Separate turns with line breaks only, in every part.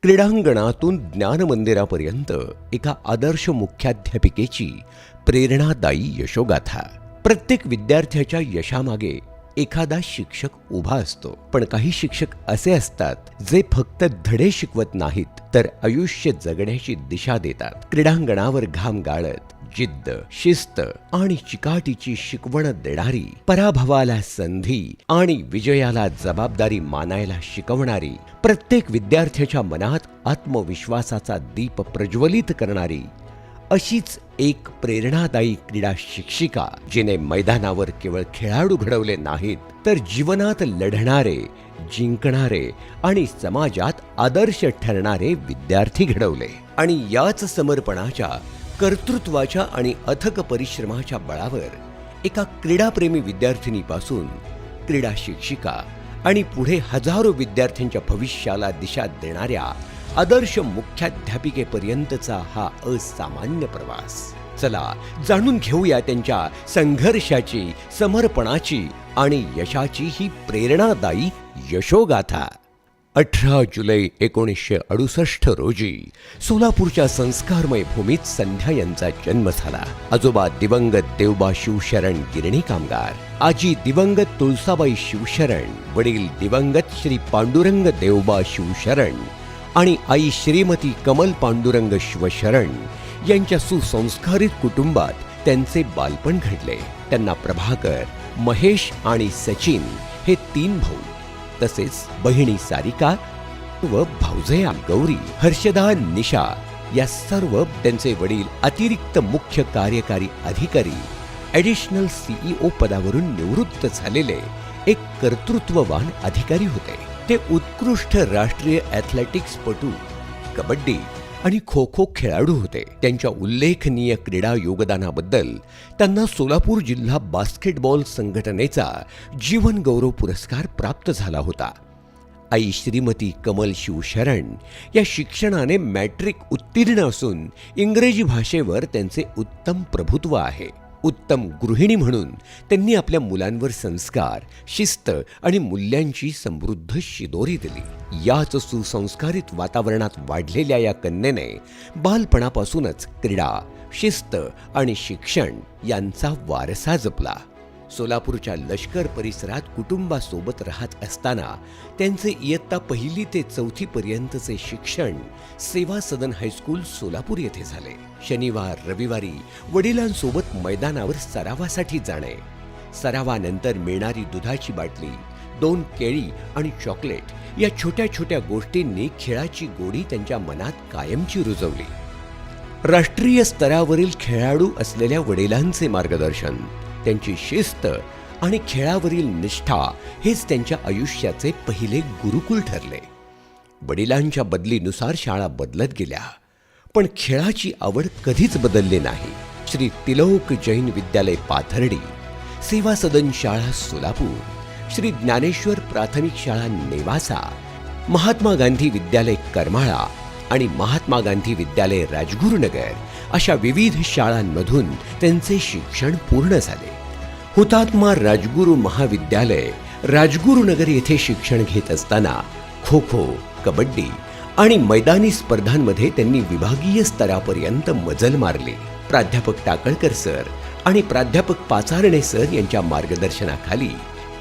क्रीडांगणातून ज्ञानमंदिरापर्यंत एका आदर्श मुख्याध्यापिकेची प्रेरणादायी यशोगाथा। प्रत्येक विद्यार्थ्याच्या यशामागे एखादा शिक्षक उभा असतो, पण काही शिक्षक असे असतात जे फक्त धडे शिकवत नाहीत तर आयुष्य जगण्याची दिशा देतात। क्रीडांगणावर घाम गाळत जिद्द, शिस्त आणि चिकाटीची शिकवण देणारी, पराभवाला संधी आणि विजयाला जबाबदारी मानायला शिकवणारी, प्रत्येक विद्यार्थ्याच्या मनात आत्मविश्वासाचा दीप प्रज्वलित करणारी अशीच एक प्रेरणादायी क्रीडा शिक्षिका, जिने मैदानावर केवळ खेळाडू घडवले नाहीत तर जीवनात लढणारे, जिंकणारे आणि समाजात आदर्श ठरणारे विद्यार्थी घडवले। आणि याच समर्पणाच्या, कर्तृत्वाच्या आणि अथक परिश्रमाच्या बळावर एका क्रीडाप्रेमी विद्यार्थिनीपासून क्रीडा शिक्षिका आणि पुढे हजारो विद्यार्थ्यांच्या भविष्याला दिशा देणाऱ्या आदर्श मुख्याध्यापिकेपर्यंतचा हा असामान्य प्रवास। चला जाणून घेऊया त्यांच्या संघर्षाची, समर्पणाची आणि यशाची ही प्रेरणादायी यशोगाथा। 18 जुलै 1968 रोजी सोलापूरच्या संस्कारमय भूमीत संध्या यांचा जन्म झाला। आजोबा दिवंगत देवबा शिवशरण गिरणी कामगार, आजी दिवंगत तुळसाबाई शिवशरण, वडील दिवंगत श्री पांडुरंग देवबा शिवशरण आणि आई श्रीमती कमल पांडुरंग शिवशरण यांच्या सुसंस्कारित कुटुंबात त्यांचे बालपण घडले। त्यांना प्रभाकर, महेश आणि सचिन हे 3 भाऊ, तसेच बहिणी सारिका व भाऊजया गौरी, हर्षदा, निशा या सर्व त्यांचे वडील अतिरिक्त मुख्य कार्यकारी अधिकारी, ॲडिशनल CEO पदावरून निवृत्त झालेले एक कर्तृत्ववान अधिकारी होते। ते उत्कृष्ट राष्ट्रीय ॲथलेटिक्सपटू, कबड्डी आणि खो खो खेळाडू होते। त्यांच्या उल्लेखनीय क्रीडा योगदानाबद्दल त्यांना सोलापूर जिल्हा बास्केटबॉल संघटनेचा जीवन गौरव पुरस्कार प्राप्त झाला होता। आई श्रीमती कमल शिवशरण या शिक्षणाने मॅट्रिक उत्तीर्ण असून इंग्रजी भाषेवर त्यांचे उत्तम प्रभुत्व आहे। उत्तम गृहिणी म्हणून त्यांनी आपल्या मुलांवर संस्कार, शिस्त आणि मूल्यांची समृद्ध शिदोरी दिली। याच सुसंस्कारित वातावरणात वाढलेल्या या कन्येने बालपणापासूनच क्रीडा, शिस्त आणि शिक्षण यांचा वारसा जपला। सोलापूरच्या लष्कर परिसरात कुटुंबासोबत राहत असताना त्यांचे इयत्ता 1ली ते 4थी पर्यंतचे शिक्षण सेवा सदन हायस्कूल सोलापूर येथे झाले। शनिवार रविवारी वडिलांसोबत मैदानावर सरावासाठी जाणे, सरावानंतर मिळणारी दुधाची बाटली, 2 केळी आणि चॉकलेट या छोट्या छोट्या गोष्टींनी खेळाची गोडी त्यांच्या मनात कायमची रुजवली। राष्ट्रीय स्तरावरील खेळाडू असलेल्या वडिलांचे मार्गदर्शन, त्यांची शिस्त आणि खेळावरील निष्ठा हेच त्यांच्या आयुष्याचे पहिले गुरुकुल ठरले। वडिलांच्या बदलीनुसार शाळा बदलत गेल्या, पण खेळाची आवड कधीच बदलली नाही। श्री तिलोक जैन विद्यालय पाथर्डी, सेवा सदन शाळा सोलापूर, श्री ज्ञानेश्वर प्राथमिक शाळा नेवासा, महात्मा गांधी विद्यालय करमाळा आणि महात्मा गांधी विद्यालय राजगुरुनगर अशा विविध शाळांमधून त्यांचे शिक्षण पूर्ण झाले। हुतात्मा राजगुरू महाविद्यालय राजगुरुनगर येथे शिक्षण घेत असताना खो खो, कबड्डी आणि मैदानी स्पर्धांमध्ये त्यांनी विभागीय स्तरापर्यंत मजल मारली। प्राध्यापक टाकळकर सर आणि प्राध्यापक पाचारणे सर यांच्या मार्गदर्शनाखाली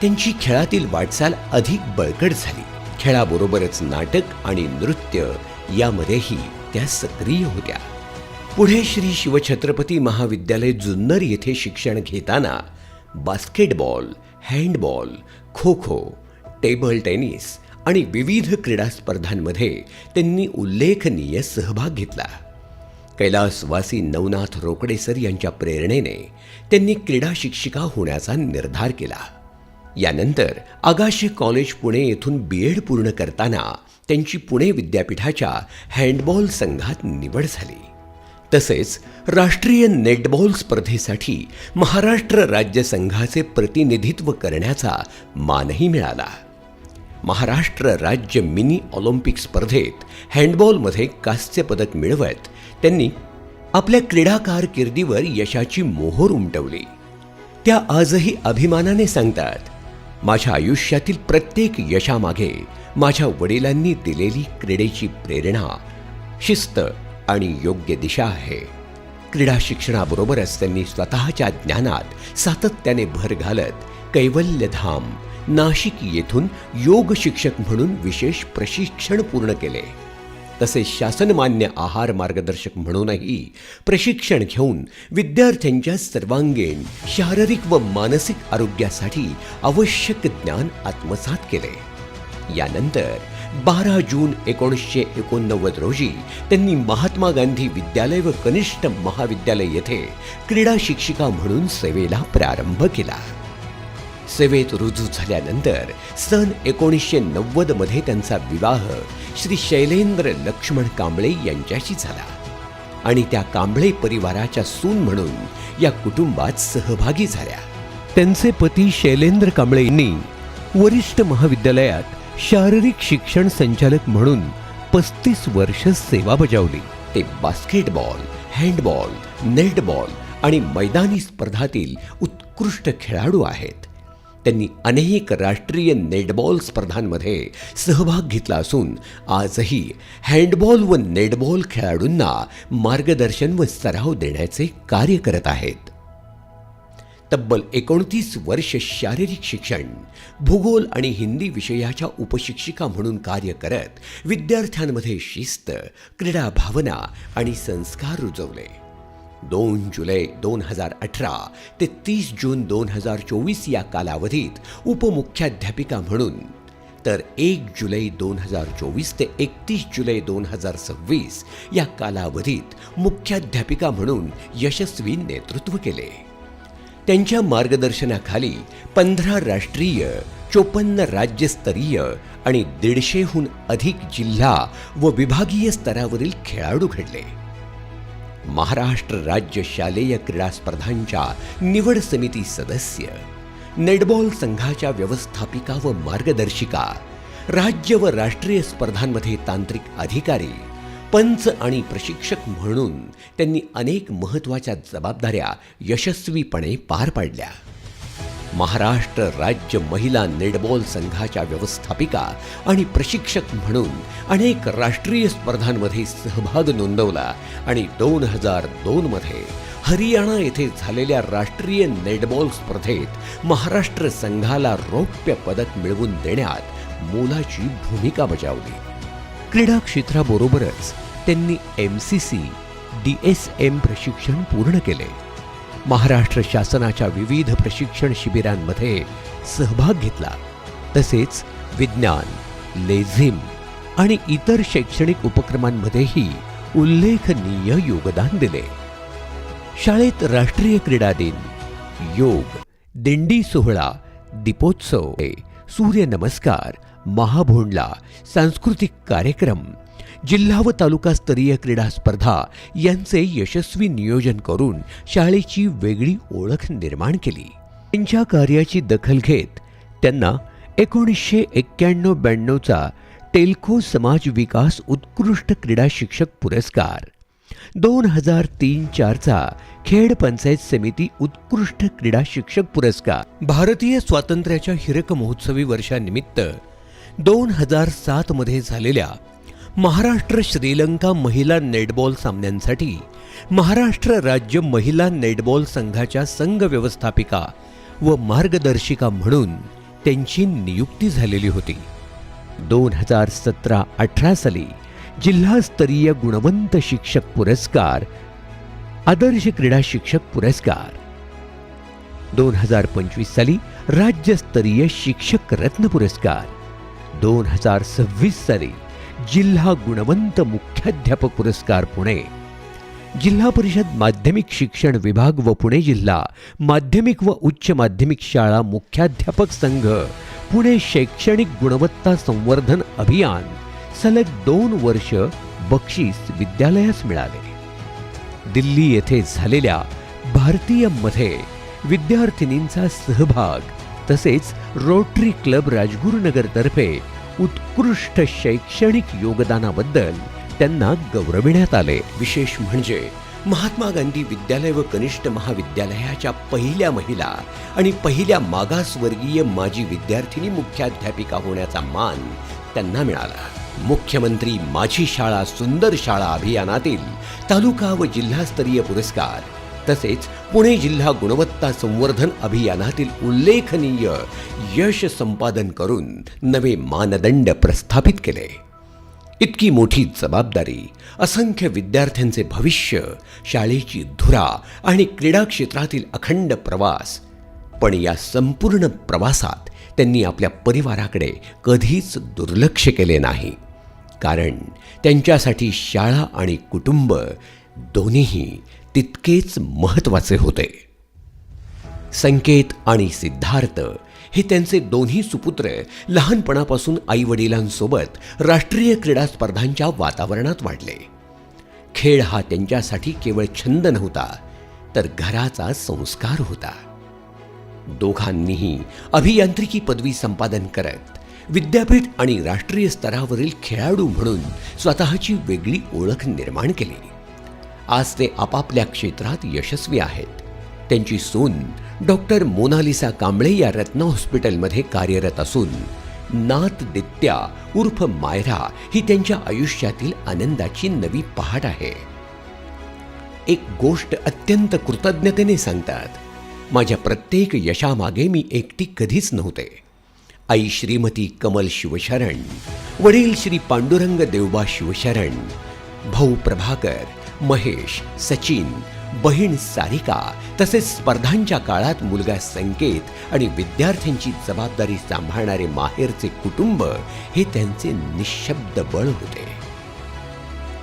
त्यांची खेळातील वाटचाल अधिक बळकट झाली। खेळाबरोबरच नाटक आणि नृत्य यामध्येही त्या सक्रिय होत्या। पुढे श्री शिवछत्रपती महाविद्यालय जुन्नर येथे शिक्षण घेताना basketball, handball, kho kho, table tennis आणि विविध क्रीडा स्पर्धांमध्ये त्यांनी उल्लेखनीय सहभाग घेतला। कैलासवासी नवनाथ रोकडे सर यांच्या प्रेरणेने त्यांनी क्रीडा शिक्षिका होण्याचा निर्धार केला। यानंतर आगाशे कॉलेज पुणे येथून BEd पूर्ण करताना त्यांची पुणे विद्यापीठाच्या हँडबॉल संघात निवड झाली। तसेच राष्ट्रीय नेटबॉल स्पर्धेसाठी महाराष्ट्र राज्य संघाचे प्रतिनिधित्व करण्याचा मानही मिळाला। महाराष्ट्र राज्य मिनी ऑलिम्पिक स्पर्धेत हँडबॉलमध्ये कांस्य पदक मिळवत त्यांनी आपल्या क्रीडा कारकिर्दीवर यशाची मोहोर उमटवली। त्या आजही अभिमानाने सांगतात, माझ्या आयुष्यातील प्रत्येक यशामागे माझ्या वडिलांनी दिलेली क्रीडेची प्रेरणा, शिस्त आणि योग्य दिशा आहे. क्रीडा शिक्षणाबरोबरच त्यांनी स्वतःच्या ज्ञानात सातत्याने भर घालत कैवल्यधाम नाशिक येथून योग शिक्षक म्हणून विशेष प्रशिक्षण पूर्ण केले. तसेच शासनमान्य आहार मार्गदर्शक म्हणूनही प्रशिक्षण घेऊन विद्यार्थ्यांच्या सर्वांगीण शारीरिक व मानसिक आरोग्यासाठी आवश्यक ज्ञान आत्मसात केले. यानंतर 12 जून 1989 रोजी त्यांनी महात्मा गांधी विद्यालय व कनिष्ठ महाविद्यालय येथे क्रीडा शिक्षिका म्हणून सेवेला प्रारंभ केला. सेवेत रुजू झाल्यानंतर सन 1990 मध्ये त्यांचा विवाह श्री शैलेंद्र लक्ष्मण कांबळे यांच्याशी झाला आणि त्या कांबळे परिवाराच्या सून म्हणून या कुटुंबात सहभागी झाल्या. त्यांचे पती शैलेंद्र कांबळे यांनी वरिष्ठ महाविद्यालयात शारीरिक शिक्षण संचालक म्हणून 35 वर्ष सेवा बजावली. ते बास्केटबॉल, हँडबॉल, नेटबॉल आणि मैदानी स्पर्धातील उत्कृष्ट खेळाडू आहेत. त्यांनी अनेक राष्ट्रीय नेटबॉल स्पर्धांमध्ये सहभाग घेतला असून आजही हँडबॉल व नेटबॉल खेळाडूंना मार्गदर्शन व सराव देण्याचे कार्य करत आहेत. तब्बल 29 वर्ष शारीरिक शिक्षण, भूगोल आणि हिंदी विषयाच्या उपशिक्षिका म्हणून कार्य करत विद्यार्थ्यांमध्ये शिस्त, क्रीडा भावना आणि संस्कार रुजवले. 2 जुलै 2018 ते 30 जून 2024 या कालावधीत उपमुख्याध्यापिका म्हणून, तर 1 जुलै 2024 ते 31 जुलै 2026 या कालावधीत मुख्याध्यापिका म्हणून यशस्वी नेतृत्व केले. त्यांच्या मार्गदर्शनाखाली 15 राष्ट्रीय, 54 राज्यस्तरीय आणि 150हून अधिक जिल्हा व विभागीय स्तरावरील खेळाडू घडले. महाराष्ट्र राज्य शालेय क्रीडा स्पर्धांच्या निवड समिती सदस्य, नेटबॉल संघाच्या व्यवस्थापिका व मार्गदर्शिका, राज्य व राष्ट्रीय स्पर्धांमध्ये तांत्रिक अधिकारी, पंच आणि प्रशिक्षक म्हणून त्यांनी अनेक महत्त्वाच्या जबाबदाऱ्या यशस्वीपणे पार पाडल्या. महाराष्ट्र राज्य महिला नेटबॉल संघाच्या व्यवस्थापिका आणि प्रशिक्षक म्हणून अनेक राष्ट्रीय स्पर्धांमध्ये सहभाग नोंदवला आणि 2002 मध्ये हरियाणा येथे झालेल्या राष्ट्रीय नेटबॉल स्पर्धेत महाराष्ट्र संघाला रौप्य पदक मिळवून देण्यात मोलाची भूमिका बजावली. क्रीडा क्षेत्राबरोबरच त्यांनी MCC, DSM प्रशिक्षण पूर्ण केले. महाराष्ट्र शासनाच्या विविध प्रशिक्षण शिबिरांमध्ये सहभाग घेतला. तसेच विज्ञान, लेझिम आणि इतर शैक्षणिक उपक्रमांमध्येही उल्लेखनीय योगदान दिले. शाळेत राष्ट्रीय क्रीडा दिन, योग, दिंडी सोहळा, दीपोत्सव, सूर्यनमस्कार, महाभोंडला, सांस्कृतिक कार्यक्रम, जिल्हा व तालुकास्तरीय क्रीडा स्पर्धा यांचे यशस्वी नियोजन करून शाळेची वेगळी ओळख निर्माण केली. त्यांच्या कार्याची दखल घेत त्यांना 1991-92चा टेल्को समाज विकास उत्कृष्ट क्रीडा शिक्षक पुरस्कार, 2003-04चा खेड पंचायत समिती उत्कृष्ट क्रीडा शिक्षक पुरस्कार, भारतीय स्वातंत्र्याच्या हिरक महोत्सवी वर्षानिमित्त 2007 मध्ये झालेल्या महाराष्ट्र श्रीलंका महिला नेटबॉल सामन्यांसाठी महाराष्ट्र राज्य महिला नेटबॉल संघाच्या संघ व्यवस्थापिका व मार्गदर्शिका म्हणून त्यांची नियुक्ती झालेली होती. 2017-18 साली जिल्हास्तरीय गुणवंत शिक्षक पुरस्कार, आदर्श क्रीडा शिक्षक पुरस्कार, 2025 साली राज्यस्तरीय शिक्षक रत्न पुरस्कार, 2026 साली जिल्हा गुणवंत मुख्याध्यापक पुरस्कार पुणे, जिल्हा परिषद माध्यमिक शिक्षण विभाग व पुणे जिल्हा माध्यमिक व उच्च माध्यमिक शाळा मुख्याध्यापक संघ पुणे शैक्षणिक गुणवत्ता संवर्धन अभियान सलग 2 वर्ष बक्षीस विद्यालयास मिळाले. दिल्ली येथे झालेल्या भारतीयमध्ये विद्यार्थिनींचा सहभाग तसेच रोटरी क्लब राजगुरुनगरतर्फे उत्कृष्ट शैक्षणिक योगदानाबद्दल त्यांना गौरविण्यात आले. विशेष म्हणजे महात्मा गांधी विद्यालय व कनिष्ठ महाविद्यालयाच्या पहिल्या महिला आणि पहिल्या मागासवर्गीय माजी विद्यार्थिनी मुख्याध्यापिका होण्याचा मान त्यांना मिळाला. मुख्यमंत्री माझी शाळा सुंदर शाळा अभियानातील तालुका व जिल्हास्तरीय पुरस्कार तसेच पुणे जिल्हा गुणवत्ता संवर्धन अभियानातील उल्लेखनीय यश संपादन करून नवे मानदंड प्रस्थापित केले. इतकी मोठी जबाबदारी, असंख्य विद्यार्थ्यांचे भविष्य, शाळेची धुरा आणि क्रीडा क्षेत्रातील अखंड प्रवास. पण या संपूर्ण प्रवासात त्यांनी आपल्या परिवाराकडे कधीच दुर्लक्ष केले नाही. कारण त्यांच्यासाठी शाळा आणि कुटुंब दोन्हीही तितकेच महत्त्वाचे होते. संकेत आणि सिद्धार्थ हे त्यांचे दोन्ही सुपुत्र लहानपणापासून आईवडिलांसोबत राष्ट्रीय क्रीडा स्पर्धांच्या वातावरणात वाढले. खेळ हा त्यांच्यासाठी केवळ छंद नव्हता, तर घराचा संस्कार होता. दोघांनीही अभियांत्रिकी पदवी संपादन करत विद्यापीठ आणि राष्ट्रीय स्तरावरील खेळाडू म्हणून स्वतःची वेगळी ओळख निर्माण केली. आज ते आपापल्या क्षेत्रात यशस्वी आहेत. त्यांची सून डॉक्टर मोनालिसा कांबळे या रत्ना हॉस्पिटलमध्ये कार्यरत असून नात दित्या उर्फ मायरा ही त्यांच्या आयुष्यातील आनंदाची नवी पहाट आहे. एक गोष्ट अत्यंत कृतज्ञतेने सांगतात, माझ्या प्रत्येक यशामागे मी एकटी कधीच नव्हते. आई श्रीमती कमल शिवशरण, वडील श्री पांडुरंग देवबा शिवशरण, भाऊ प्रभाकर, महेश, सचिन, बहीण सारिका तसेच स्पर्धांच्या काळात मुलगा संकेत आणि विद्यार्थ्यांची जबाबदारी सांभाळणारे माहेरचे कुटुंब हे त्यांचे निःशब्द बळ होते.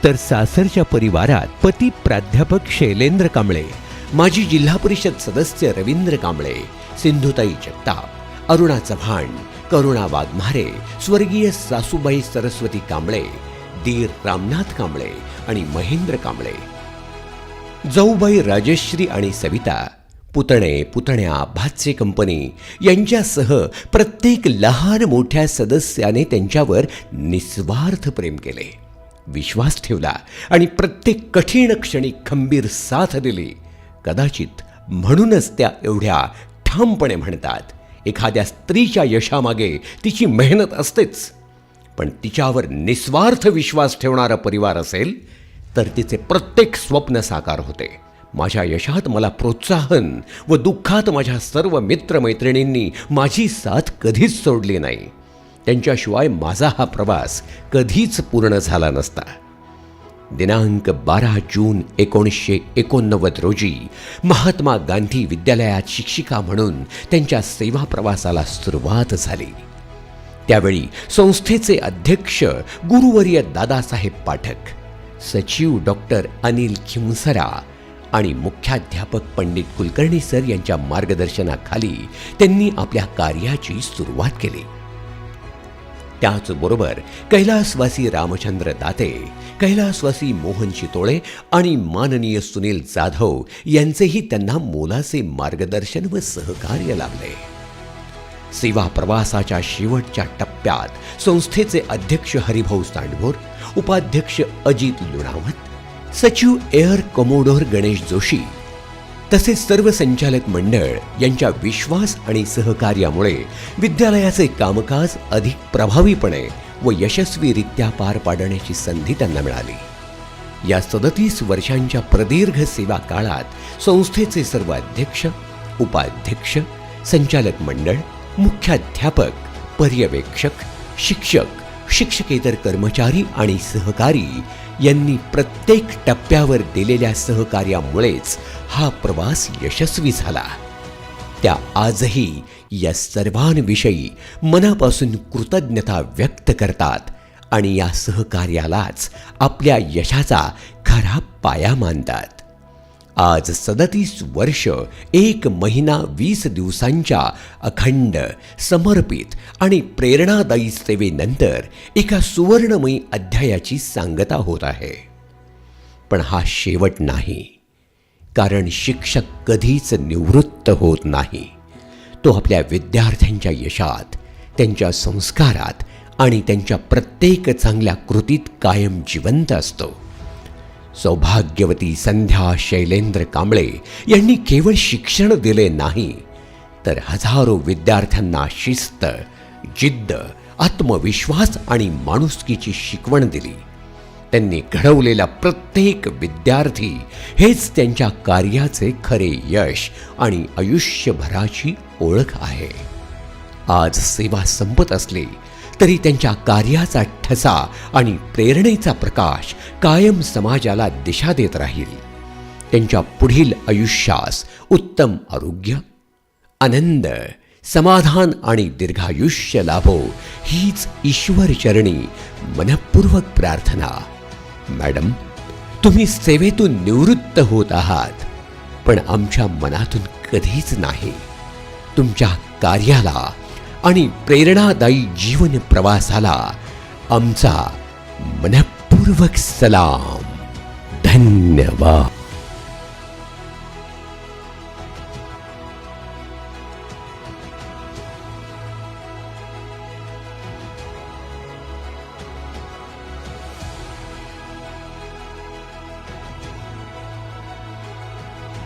तर सासरच्या परिवारात पती प्राध्यापक शैलेंद्र कांबळे, माजी जिल्हा परिषद सदस्य रवींद्र कांबळे, सिंधुताई जगताप, अरुणा चव्हाण, करुणा वाघमारे, स्वर्गीय सासूबाई सरस्वती कांबळे, दीर रामनाथ कांबळे आणि महेंद्र कांबळे, जाऊबाई राजश्री आणि सविता, पुतणे, पुतण्या, भाचे कंपनी यांच्यासह प्रत्येक लहान मोठ्या सदस्याने त्यांच्यावर निस्वार्थ प्रेम केले, विश्वास ठेवला आणि प्रत्येक कठीण क्षणी खंबीर साथ दिली. कदाचित म्हणूनच त्या एवढ्या ठामपणे म्हणतात, एखाद्या स्त्रीच्या यशामागे तिची मेहनत असतेच, पण तिच्यावर निस्वार्थ विश्वास ठेवणारा परिवार असेल तर तिचे प्रत्येक स्वप्न साकार होते. माझ्या यशात मला प्रोत्साहन व दुःखात माझ्या सर्व मित्रमैत्रिणींनी माझी साथ कधीच सोडली नाही. त्यांच्याशिवाय माझा हा प्रवास कधीच पूर्ण झाला नसता. दिनांक 12 जून 1989 रोजी महात्मा गांधी विद्यालयात शिक्षिका म्हणून त्यांच्या सेवा प्रवासाला सुरुवात झाली. त्यावेळी संस्थेचे अध्यक्ष गुरुवर्य दादासाहेब पाठक, सचिव डॉक्टर अनिल खिमसरा आणि मुख्याध्यापक पंडित कुलकर्णी सर यांच्या मार्गदर्शनाखाली त्यांनी आपल्या कार्याची सुरुवात केली. त्याचबरोबर कैलासवासी रामचंद्र दाते, कैलासवासी मोहन चितोळे आणि माननीय सुनील जाधव यांचेही त्यांना मोलाचे मार्गदर्शन व सहकार्य लाभले. सेवा प्रवासाच्या शेवटच्या टप्प्यात संस्थेचे अध्यक्ष हरिभाऊ सांडभोर, उपाध्यक्ष अजित लुणावत, सचिव एअर कमोडोर गणेश जोशी तसेच सर्व संचालक मंडळ यांच्या विश्वास आणि सहकार्यामुळे विद्यालयाचे कामकाज अधिक प्रभावीपणे व यशस्वीरित्या पार पाडण्याची संधी त्यांना मिळाली. या 37 वर्षांच्या प्रदीर्घ सेवा काळात संस्थेचे सर्व अध्यक्ष, उपाध्यक्ष, संचालक मंडळ, मुख्याध्यापक, पर्यवेक्षक, शिक्षक, शिक्षकेतर कर्मचारी आणि सहकारी यांनी प्रत्येक टप्प्यावर दिलेल्या सहकार्यामुळेच हा प्रवास यशस्वी झाला. त्या आजही या सर्वांविषयी मनापासून कृतज्ञता व्यक्त करतात आणि या सहकार्यालाच आपल्या यशाचा खरा पाया मानतात. आज 37 वर्ष, 1 महिना 20 दिवसांच्या अखंड, समर्पित आणि प्रेरणादायी सेवेनंतर एका सुवर्णमयी अध्यायाची सांगता होत आहे. पण हा शेवट नाही, कारण शिक्षक कधीच निवृत्त होत नाही. तो आपल्या विद्यार्थ्यांच्या यशात, त्यांच्या संस्कारात आणि त्यांच्या प्रत्येक चांगल्या कृतीत कायम जिवंत असतो. सौभाग्यवती संध्या शैलेंद्र कांबळे यांनी केवळ शिक्षण दिले नाही, तर हजारो विद्यार्थ्यांना शिस्त, जिद्द, आत्मविश्वास आणि माणुसकीची शिकवण दिली. त्यांनी घडवलेला प्रत्येक विद्यार्थी हेच त्यांच्या कार्याचे खरे यश आणि आयुष्यभराची ओळख आहे. आज सेवा संपत असली तरी त्यांच्या कार्याचा ठसा आणि प्रेरणेचा प्रकाश कायम समाजाला दिशा देत राहील. त्यांच्या पुढील आयुष्यास उत्तम आरोग्य, आनंद, समाधान आणि दीर्घायुष्य लाभो हीच ईश्वरचरणी मनःपूर्वक प्रार्थना. मॅडम, तुम्ही सेवेतून निवृत्त होत आहात, पण आमच्या मनातून कधीच नाही. तुमच्या कार्याला आणि प्रेरणादायी जीवन प्रवासाला आमचा मनःपूर्वक सलाम. धन्यवाद.